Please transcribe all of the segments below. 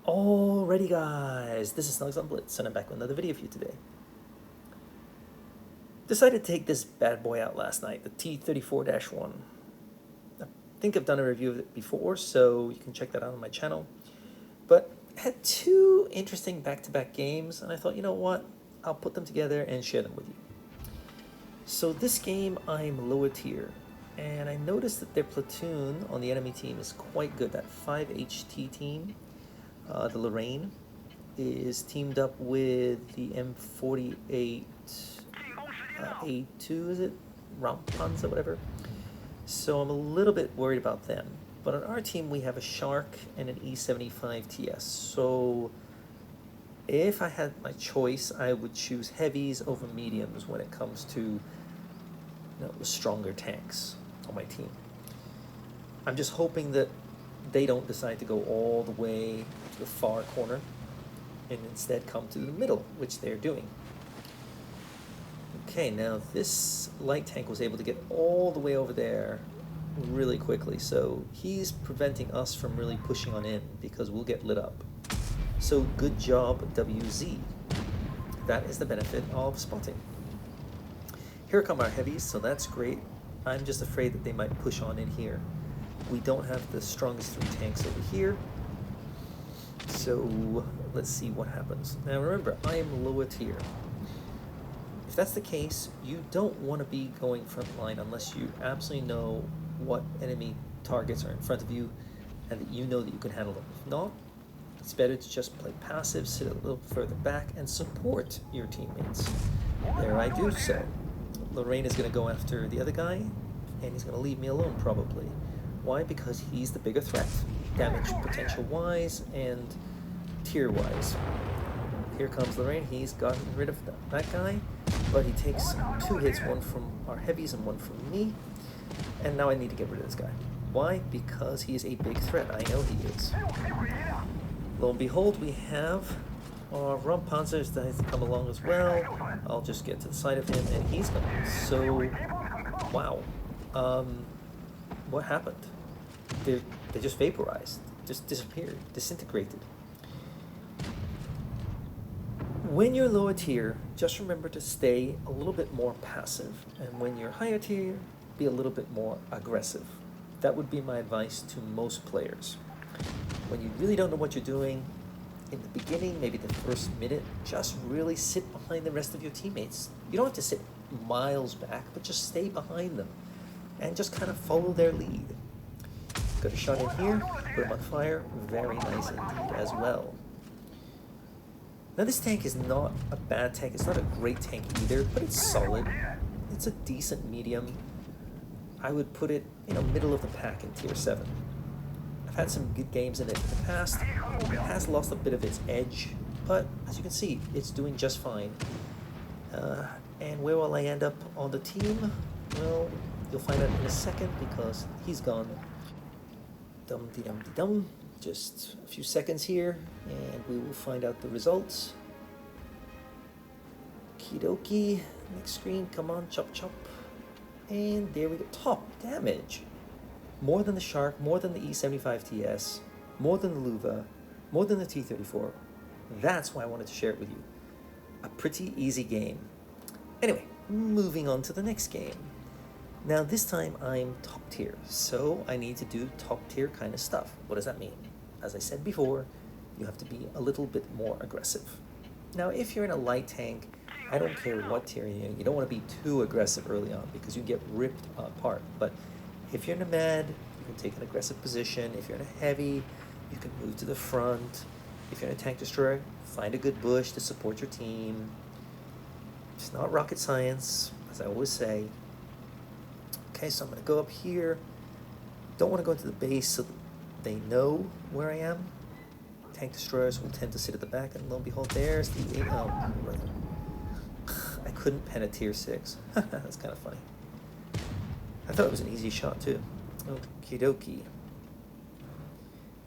Alrighty guys, this is snugsonblitz and I'm back with another video for you today. Decided to take this bad boy out last night, the T34-1. I think I've done a review of it before, so you can check that out on my channel. But I had two interesting back-to-back games, and I thought, you know what, I'll put them together and share them with you. So this game, I'm lower tier, and I noticed that their platoon on the enemy team is quite good. That 5HT team, the Lorraine, is teamed up with the M48 A2, is it? Rampanzer, whatever. So I'm a little bit worried about them. But on our team, we have a Shark and an E75 TS. So if I had my choice, I would choose heavies over mediums when it comes to the stronger tanks on my team. I'm just hoping that they don't decide to go all the way to the far corner and instead come to the middle, which they're doing. Okay, now this light tank was able to get all the way over there really quickly, so he's preventing us from really pushing on in because we'll get lit up. So good job, WZ. That is the benefit of spotting. Here come our heavies, so that's great. I'm just afraid that they might push on in here. We don't have the strongest three tanks over here, so let's see what happens. Now remember, I am lower tier. If that's the case, you don't want to be going front line unless you absolutely know what enemy targets are in front of you and that you know that you can handle them. If not, it's better to just play passive, sit a little further back, and support your teammates. There I do so. Lorraine is going to go after the other guy, and he's going to leave me alone probably. Why? Because he's the bigger threat, damage potential-wise and tier-wise. Here comes Lorraine. He's gotten rid of that guy, but he takes two hits, one from our heavies and one from me. And now I need to get rid of this guy. Why? Because he is a big threat. I know he is. Lo and behold, we have our Rampanzers that has come along as well. I'll just get to the side of him, and he's gone. So, wow. What happened? They just vaporized, just disappeared, disintegrated. When you're lower tier, just remember to stay a little bit more passive. And when you're higher tier, be a little bit more aggressive. That would be my advice to most players. When you really don't know what you're doing, in the beginning, maybe the first minute, just really sit behind the rest of your teammates. You don't have to sit miles back, but just stay behind them and just kind of follow their lead. Got a shot in here, put him on fire. Very nice indeed as well. Now this tank is not a bad tank, it's not a great tank either, but it's solid. It's a decent medium. I would put it, middle of the pack in tier 7. I've had some good games in it in the past. It has lost a bit of its edge, but as you can see, it's doing just fine. And where will I end up on the team? Well, you'll find out in a second because he's gone. Dum-de-dum-de-dum. Just a few seconds here, and we will find out the results. Okie dokie. Next screen, come on, chop chop. And there we go. Top damage. More than the Shark, more than the E75 TS, more than the Luva, more than the T34. That's why I wanted to share it with you. A pretty easy game. Anyway, moving on to the next game. Now this time I'm top tier, so I need to do top tier kind of stuff. What does that mean? As I said before, you have to be a little bit more aggressive. Now if you're in a light tank, I don't care what tier you're in, you don't want to be too aggressive early on because you get ripped apart. But if you're in a med, you can take an aggressive position. If you're in a heavy, you can move to the front. If you're in a tank destroyer, find a good bush to support your team. It's not rocket science, as I always say. Okay, so I'm going to go up here. Don't want to go into the base so they know where I am. Tank destroyers will tend to sit at the back, and lo and behold, there's the 8. Oh, brother. I couldn't pen a tier 6. That's kind of funny. I thought it was an easy shot too. Okie dokie.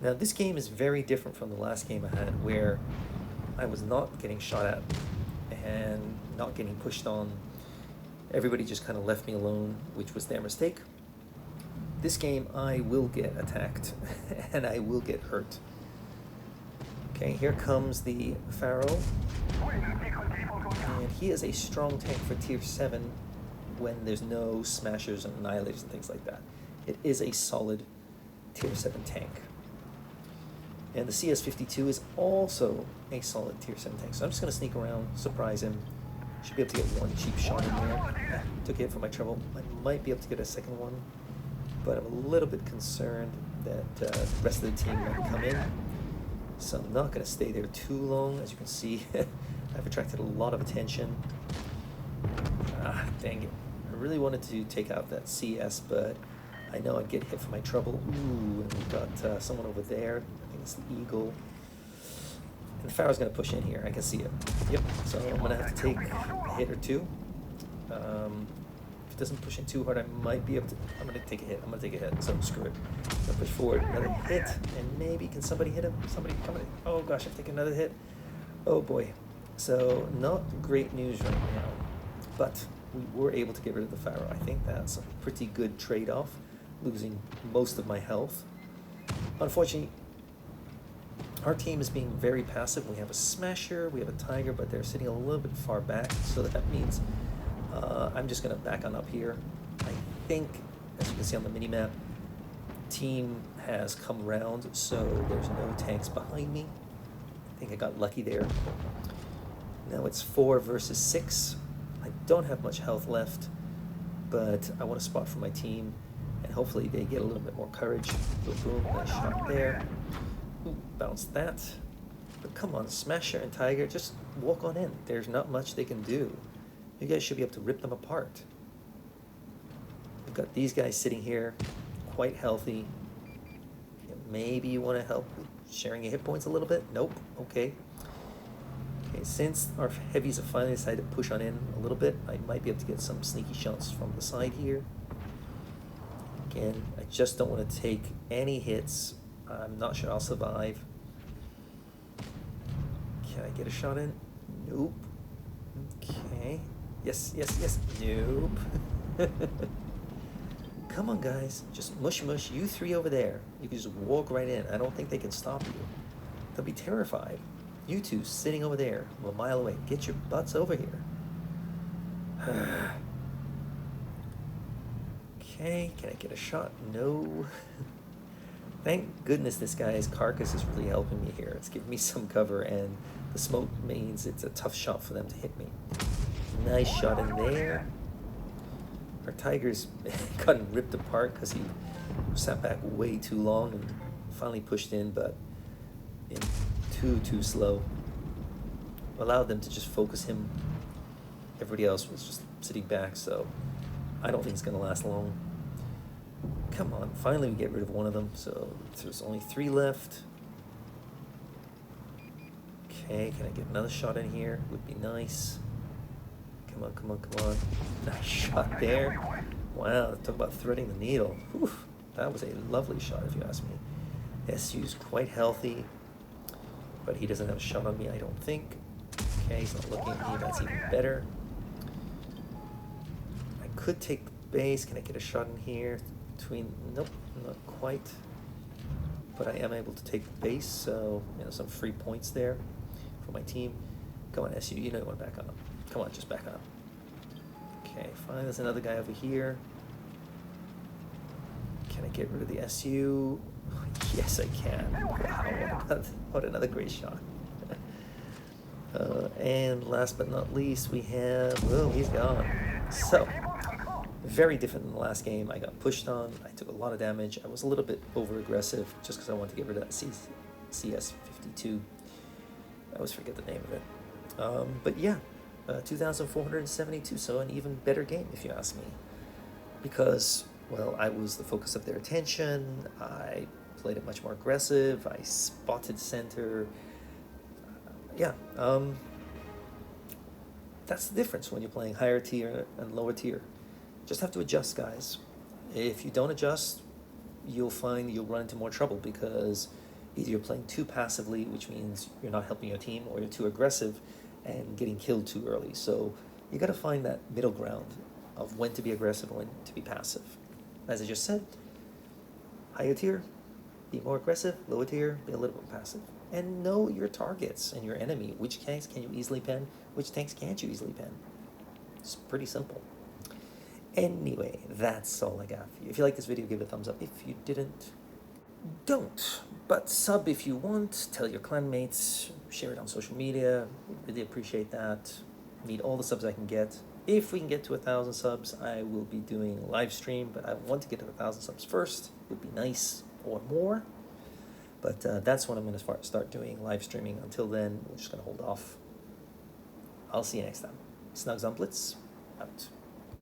Now this game is very different from the last game I had where I was not getting shot at and not getting pushed on. Everybody just kind of left me alone, which was their mistake. This game, I will get attacked and I will get hurt. Okay, here comes the Pharaoh. And he is a strong tank for tier 7 when there's no smashers and annihilators and things like that. It is a solid tier 7 tank. And the CS-52 is also a solid tier 7 tank. So I'm just going to sneak around, surprise him. Should be able to get one cheap shot in there. Took a hit for my trouble. I might be able to get a second one, but I'm a little bit concerned that the rest of the team might come in. So I'm not going to stay there too long. As you can see, I've attracted a lot of attention. Ah, dang it. I really wanted to take out that CS, but I know I'd get hit for my trouble. Ooh, and we've got someone over there. I think it's the Eagle. And the Pharaoh's going to push in here. I can see it. Yep. So I'm going to have to take a hit or two. If it doesn't push in too hard, I might be able to. I'm going to take a hit. I'm going to take a hit. So screw it. I'm going to push forward. Another hit. And maybe, can somebody hit him? Somebody come in. Oh gosh, I'm taking another hit. Oh boy. So not great news right now. But we were able to get rid of the Pharaoh. I think that's a pretty good trade-off. Losing most of my health. Unfortunately, our team is being very passive. We have a Smasher, we have a Tiger, but they're sitting a little bit far back, so that means I'm just going to back on up here. I think, as you can see on the mini-map, team has come around, so there's no tanks behind me. I think I got lucky there. Now it's 4 versus 6. I don't have much health left, but I want to spot for my team, and hopefully they get a little bit more courage. Boom, boom, nice shot there. Ooh, bounce that. But come on, Smasher and Tiger, just walk on in. There's not much they can do. You guys should be able to rip them apart. We've got these guys sitting here, quite healthy. Maybe you want to help with sharing your hit points a little bit? Nope. Okay. Okay, since our heavies have finally decided to push on in a little bit, I might be able to get some sneaky shots from the side here. Again, I just don't want to take any hits. I'm not sure I'll survive. Can I get a shot in? Nope. Okay. Yes, yes, yes. Nope. Come on, guys. Just mush mush. You three over there. You can just walk right in. I don't think they can stop you. They'll be terrified. You two sitting over there, a mile away. Get your butts over here. Okay, can I get a shot? No. Thank goodness this guy's carcass is really helping me here. It's giving me some cover, and the smoke means it's a tough shot for them to hit me. Nice shot in there. Our Tiger's gotten ripped apart because he sat back way too long and finally pushed in, but in too slow. Allowed them to just focus him. Everybody else was just sitting back, so I don't think it's going to last long. Come on, finally we get rid of one of them, so there's only 3 left. Okay, can I get another shot in here? Would be nice. Come on, come on, come on. Nice shot there. Wow, talk about threading the needle. Whew, that was a lovely shot if you ask me. SU's quite healthy, but he doesn't have a shot on me, I don't think. Okay, he's not looking at me, that's even better. I could take the base. Can I get a shot in here? Between, nope, not quite. But I am able to take the base, so you know, some free points there for my team. Come on, SU, you know you want to back up. Come on, just back up. Okay, fine, there's another guy over here. Can I get rid of the SU? Yes, I can. Wow, what another great shot. And last but not least, we have, oh, he's gone. So, very different than the last game. I got pushed on. I took a lot of damage. I was a little bit over-aggressive just because I wanted to get rid of that CS-52. I always forget the name of it. But yeah, 2,472, so an even better game, if you ask me. Because, well, I was the focus of their attention. I played it much more aggressive. I spotted center. That's the difference when you're playing higher tier and lower tier. Just have to adjust, guys. If you don't adjust, you'll find you'll run into more trouble because either you're playing too passively, which means you're not helping your team, or you're too aggressive and getting killed too early. So you got to find that middle ground of when to be aggressive and when to be passive. As I just said, higher tier, be more aggressive. Lower tier, be a little bit passive. and know your targets and your enemy. Which tanks can you easily pen? Which tanks can't you easily pen? It's pretty simple. Anyway, that's all I got for you. If you like this video, give it a thumbs up. If you didn't, don't. But sub if you want. Tell your clanmates. Share it on social media. Really appreciate that. Need all the subs I can get. If we can get to 1,000 subs, I will be doing a live stream. But I want to get to 1,000 subs first. Would be nice, or more. But that's when I'm going to start doing live streaming. Until then, we're just going to hold off. I'll see you next time. Snugsonblitz, out.